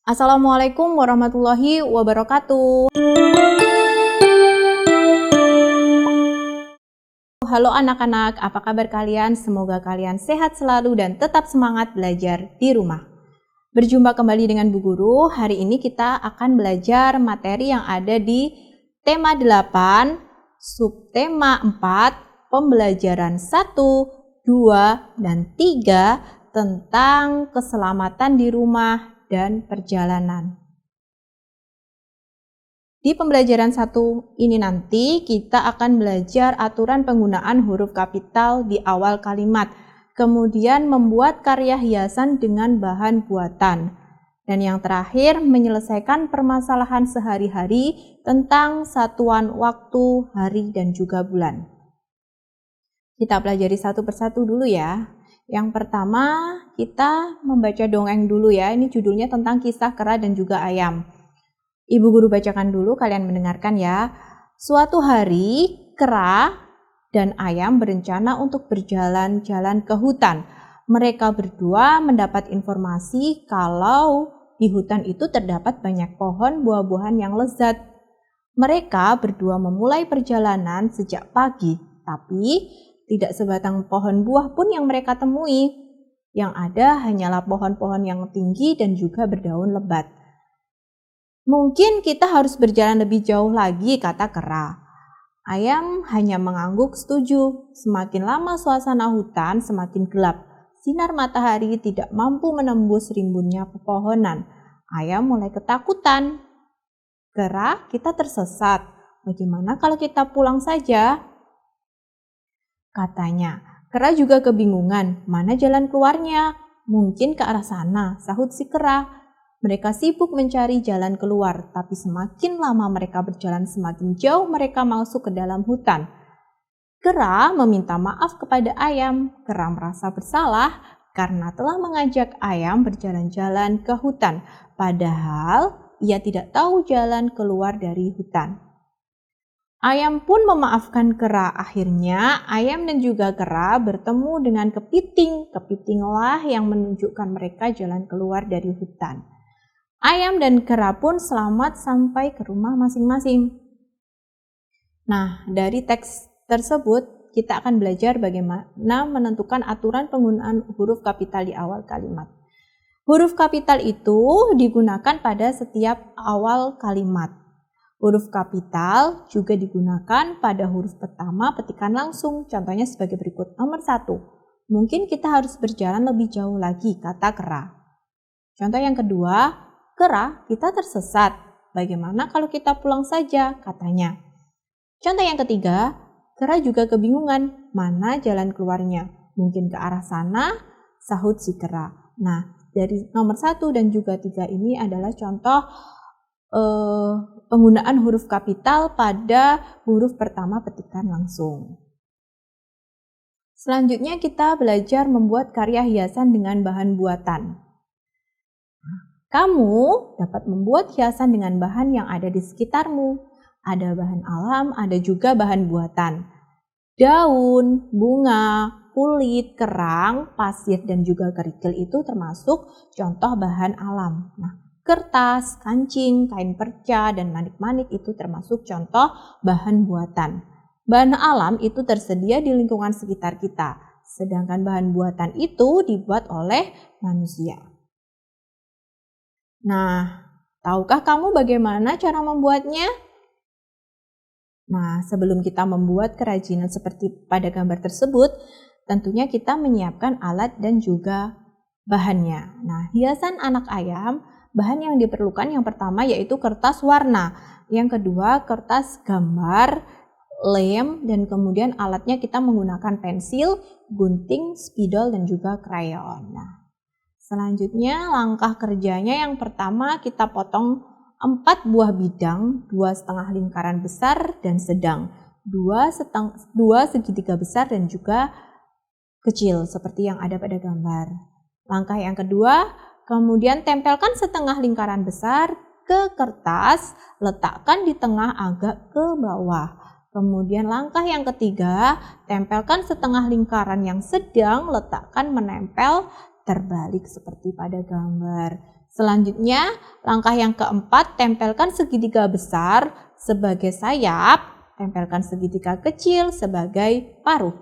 Assalamualaikum warahmatullahi wabarakatuh. Halo anak-anak, apa kabar kalian? Semoga kalian sehat selalu dan tetap semangat belajar di rumah. Berjumpa kembali dengan Bu Guru. Hari ini kita akan belajar materi yang ada di tema 8, subtema 4, pembelajaran 1, 2, dan 3 tentang keselamatan di rumah dan perjalanan. Di pembelajaran 1 ini nanti kita akan belajar aturan penggunaan huruf kapital di awal kalimat, kemudian membuat karya hiasan dengan bahan buatan, dan yang terakhir menyelesaikan permasalahan sehari-hari tentang satuan waktu, hari, dan juga bulan. Kita pelajari satu persatu dulu ya. Yang pertama, kita membaca dongeng dulu ya. Ini judulnya tentang kisah kera dan juga ayam. Ibu Guru bacakan dulu, kalian mendengarkan ya. Suatu hari, kera dan ayam berencana untuk berjalan-jalan ke hutan. Mereka berdua mendapat informasi kalau di hutan itu terdapat banyak pohon buah-buahan yang lezat. Mereka berdua memulai perjalanan sejak pagi, tapi tidak sebatang pohon buah pun yang mereka temui. Yang ada hanyalah pohon-pohon yang tinggi dan juga berdaun lebat. Mungkin kita harus berjalan lebih jauh lagi, kata kera. Ayam hanya mengangguk setuju. Semakin lama suasana hutan semakin gelap. Sinar matahari tidak mampu menembus rimbunnya pepohonan. Ayam mulai ketakutan. Kera, kita tersesat. Bagaimana kalau kita pulang saja? Katanya. Kera juga kebingungan, mana jalan keluarnya? Mungkin ke arah sana, sahut si kera. Mereka sibuk mencari jalan keluar, tapi semakin lama mereka berjalan semakin jauh mereka masuk ke dalam hutan. Kera meminta maaf kepada ayam. Kera merasa bersalah karena telah mengajak ayam berjalan-jalan ke hutan, padahal ia tidak tahu jalan keluar dari hutan. Ayam pun memaafkan kera. Akhirnya ayam dan juga kera bertemu dengan kepiting. Kepitinglah yang menunjukkan mereka jalan keluar dari hutan. Ayam dan kera pun selamat sampai ke rumah masing-masing. Nah, dari teks tersebut kita akan belajar bagaimana menentukan aturan penggunaan huruf kapital di awal kalimat. Huruf kapital itu digunakan pada setiap awal kalimat. Huruf kapital juga digunakan pada huruf pertama petikan langsung. Contohnya sebagai berikut. Nomor 1. Mungkin kita harus berjalan lebih jauh lagi, kata kera. Contoh yang kedua. Kera, kita tersesat. Bagaimana kalau kita pulang saja, katanya. Contoh yang ketiga. Kera juga kebingungan. Mana jalan keluarnya? Mungkin ke arah sana, sahut si kera. Nah, dari nomor 1 dan juga 3 ini adalah contoh penggunaan huruf kapital pada huruf pertama petikan langsung. Selanjutnya kita belajar membuat karya hiasan dengan bahan buatan. Kamu dapat membuat hiasan dengan bahan yang ada di sekitarmu. Ada bahan alam, ada juga bahan buatan. Daun, bunga, kulit, kerang, pasir, dan juga kerikil itu termasuk contoh bahan alam. Nah, kertas, kancing, kain perca, dan manik-manik itu termasuk contoh bahan buatan. Bahan alam itu tersedia di lingkungan sekitar kita, sedangkan bahan buatan itu dibuat oleh manusia. Nah, tahukah kamu bagaimana cara membuatnya? Nah, sebelum kita membuat kerajinan seperti pada gambar tersebut, tentunya kita menyiapkan alat dan juga bahannya. Nah, hiasan anak ayam, bahan yang diperlukan yang pertama yaitu kertas warna, yang kedua kertas gambar, lem, dan kemudian alatnya kita menggunakan pensil, gunting, spidol, dan juga krayon. Nah, selanjutnya langkah kerjanya yang pertama kita potong 4 buah bidang, 2,5 lingkaran besar dan sedang, 2 segitiga besar dan juga kecil seperti yang ada pada gambar. Langkah yang kedua, kemudian tempelkan setengah lingkaran besar ke kertas, letakkan di tengah agak ke bawah. Kemudian langkah yang ketiga, tempelkan setengah lingkaran yang sedang, letakkan menempel terbalik seperti pada gambar. Selanjutnya, langkah yang keempat, tempelkan segitiga besar sebagai sayap, tempelkan segitiga kecil sebagai paruh.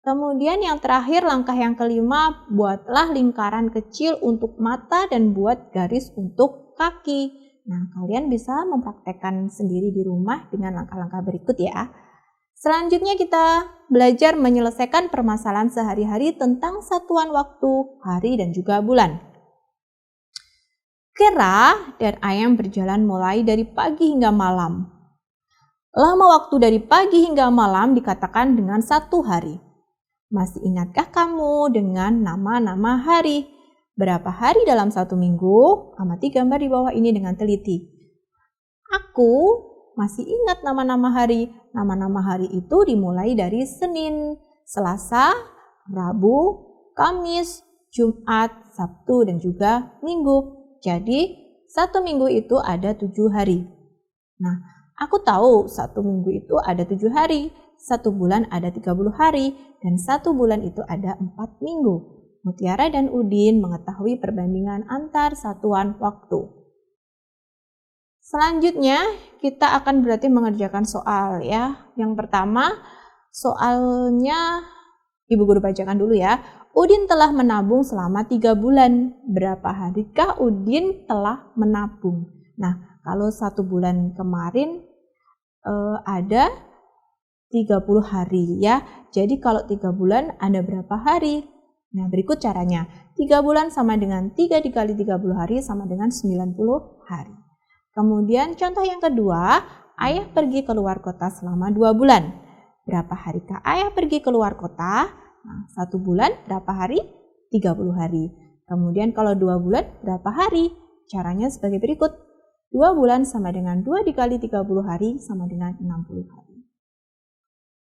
Kemudian yang terakhir, langkah yang kelima, buatlah lingkaran kecil untuk mata dan buat garis untuk kaki. Nah, kalian bisa mempraktekkan sendiri di rumah dengan langkah-langkah berikut ya. Selanjutnya kita belajar menyelesaikan permasalahan sehari-hari tentang satuan waktu, hari dan juga bulan. Kera dan ayam berjalan mulai dari pagi hingga malam. Lama waktu dari pagi hingga malam dikatakan dengan 1 hari. Masih ingatkah kamu dengan nama-nama hari? Berapa hari dalam 1 minggu? Amati gambar di bawah ini dengan teliti. Aku masih ingat nama-nama hari. Nama-nama hari itu dimulai dari Senin, Selasa, Rabu, Kamis, Jumat, Sabtu, dan juga Minggu. Jadi 1 minggu itu ada 7 hari. Nah, aku tahu 1 minggu itu ada 7 hari. 1 bulan ada 30 hari, dan 1 bulan itu ada 4 minggu. Mutiara dan Udin mengetahui perbandingan antar satuan waktu. Selanjutnya, kita akan berarti mengerjakan soal ya. Yang pertama, soalnya Ibu Guru bacakan dulu ya. Udin telah menabung selama 3 bulan. Berapa harikah Udin telah menabung? Nah, kalau 1 bulan kemarin ada 30 hari ya. Jadi kalau 3 bulan ada berapa hari? Nah, berikut caranya. 3 bulan sama dengan 3 dikali 30 hari sama dengan 90 hari. Kemudian contoh yang kedua, ayah pergi keluar kota selama 2 bulan. Berapa harikah ayah pergi keluar kota? Nah, 1 bulan berapa hari? 30 hari. Kemudian kalau 2 bulan berapa hari? Caranya sebagai berikut. 2 bulan sama dengan 2 dikali 30 hari sama dengan 60 hari.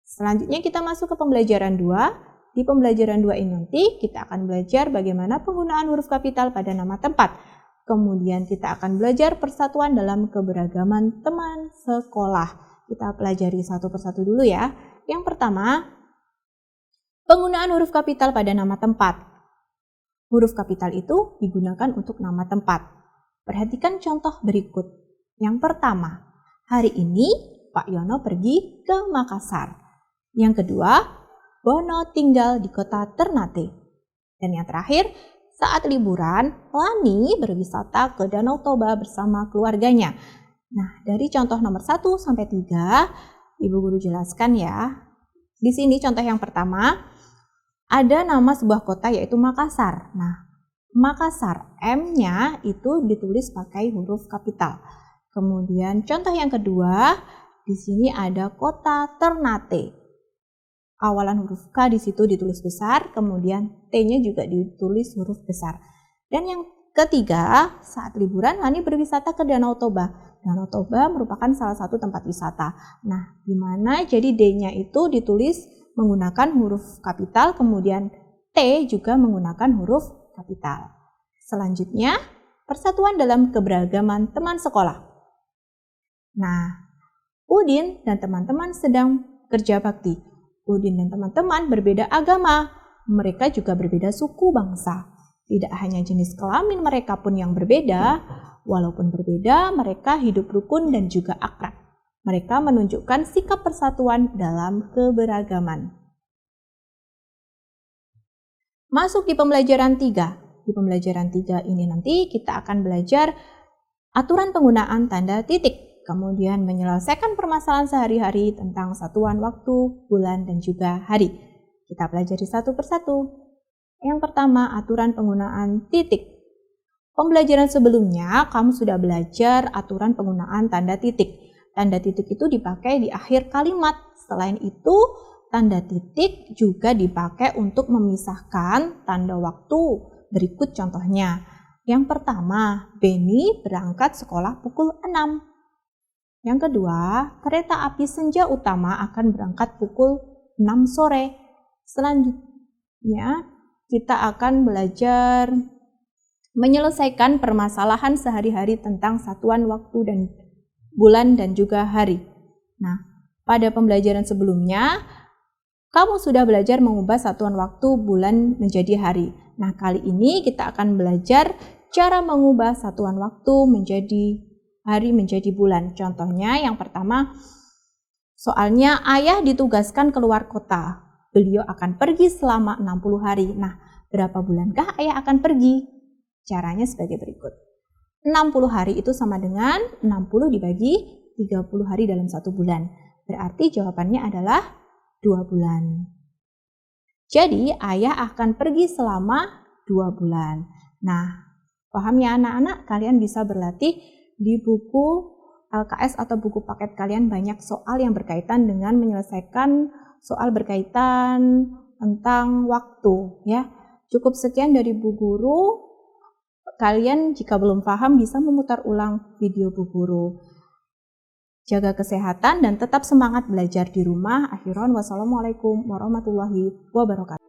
Selanjutnya kita masuk ke pembelajaran 2. Di pembelajaran 2 ini nanti kita akan belajar bagaimana penggunaan huruf kapital pada nama tempat. Kemudian kita akan belajar persatuan dalam keberagaman teman sekolah. Kita pelajari satu persatu dulu ya. Yang pertama, penggunaan huruf kapital pada nama tempat. Huruf kapital itu digunakan untuk nama tempat. Perhatikan contoh berikut. Yang pertama, hari ini Pak Yono pergi ke Makassar. Yang kedua, Bono tinggal di kota Ternate. Dan yang terakhir, saat liburan, Lani berwisata ke Danau Toba bersama keluarganya. Nah, dari contoh nomor 1 sampai 3, Ibu Guru jelaskan ya. Di sini contoh yang pertama, ada nama sebuah kota yaitu Makassar. Nah, Makassar, M-nya itu ditulis pakai huruf kapital. Kemudian contoh yang kedua, di sini ada kota Ternate. Awalan huruf K di situ ditulis besar, kemudian T-nya juga ditulis huruf besar. Dan yang ketiga, saat liburan Lani berwisata ke Danau Toba. Danau Toba merupakan salah satu tempat wisata. Nah, di mana jadi D-nya itu ditulis menggunakan huruf kapital, kemudian T juga menggunakan huruf kapital. Selanjutnya, persatuan dalam keberagaman teman sekolah. Nah, Udin dan teman-teman sedang kerja bakti. Udin dan teman-teman berbeda agama, mereka juga berbeda suku bangsa. Tidak hanya jenis kelamin mereka pun yang berbeda, walaupun berbeda, mereka hidup rukun dan juga akrab. Mereka menunjukkan sikap persatuan dalam keberagaman. Masuk di pembelajaran 3. Di pembelajaran 3 ini nanti kita akan belajar aturan penggunaan tanda titik. Kemudian menyelesaikan permasalahan sehari-hari tentang satuan waktu, bulan, dan juga hari. Kita pelajari satu persatu. Yang pertama, aturan penggunaan titik. Pembelajaran sebelumnya, kamu sudah belajar aturan penggunaan tanda titik. Tanda titik itu dipakai di akhir kalimat. Selain itu, tanda titik juga dipakai untuk memisahkan tanda waktu. Berikut contohnya. Yang pertama, Benny berangkat sekolah pukul 6. Yang kedua, kereta api senja utama akan berangkat pukul 6 sore. Selanjutnya, kita akan belajar menyelesaikan permasalahan sehari-hari tentang satuan waktu dan bulan dan juga hari. Nah, pada pembelajaran sebelumnya, kamu sudah belajar mengubah satuan waktu bulan menjadi hari. Nah, kali ini kita akan belajar cara mengubah satuan waktu menjadi hari menjadi bulan. Contohnya yang pertama, soalnya ayah ditugaskan keluar kota. Beliau akan pergi selama 60 hari. Nah, berapa bulankah ayah akan pergi? Caranya sebagai berikut. 60 hari itu sama dengan 60 dibagi 30 hari dalam 1 bulan. Berarti jawabannya adalah 2 bulan. Jadi ayah akan pergi selama 2 bulan. Nah, paham ya anak-anak? Kalian bisa berlatih di buku LKS atau buku paket kalian banyak soal yang berkaitan dengan menyelesaikan soal berkaitan tentang waktu ya. Cukup sekian dari Bu Guru. Kalian jika belum paham bisa memutar ulang video Bu Guru. Jaga kesehatan dan tetap semangat belajar di rumah. Akhiran wassalamualaikum warahmatullahi wabarakatuh.